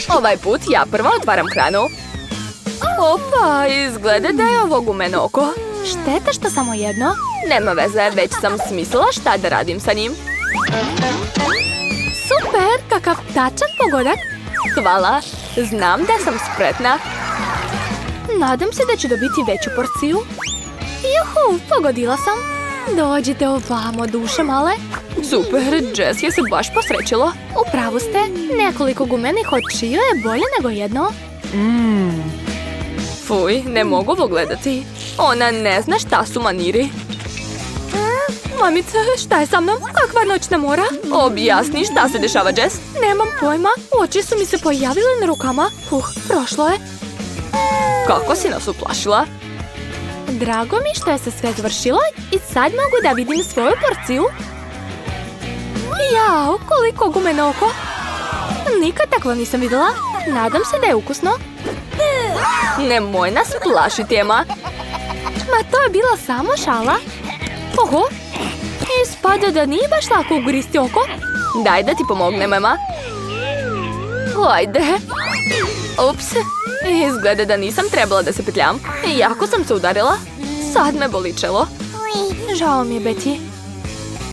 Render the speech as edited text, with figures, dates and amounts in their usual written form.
Ovaj put ja prvo otvaram hranu. Opa, izgleda da je ovo gumeno oko. Šteta što samo jedno. Nema veze, već sam smislila šta da radim sa njim. Super, kakav tačan pogodak. Hvala, znam da sam spretna. Nadam se da ću dobiti veću porciju. Juhu, pogodila sam. Dođite ovamo, duše male. Super, Jess je se baš posrećilo. Upravu ste, nekoliko gumenih očiju je bolje nego jedno. Fuj, ne mogu ovo gledati. Ona ne zna šta su maniri. Mamice, šta je sa mnom? Kakva noćna mora? Objasni šta se dešava, Jess. Nemam pojma, oči su mi se pojavile na rukama. Prošlo je. Kako si nas uplašila? Drago mi što je se sve završilo i sad mogu da vidim svoju porciju. Jao, koliko gumeno oko. Nikad takvo nisam vidjela. Nadam se da je ukusno. Nemoj nas plašiti, Emma. Ma to je bila samo šala. Oho, ispada da nije baš lako ugristi oko. Daj da ti pomognem, Emma. Ajde. Ups, izgleda da nisam trebala da se petljam. Jako sam se udarila. Sad me boli čelo. Žao mi je, Betty.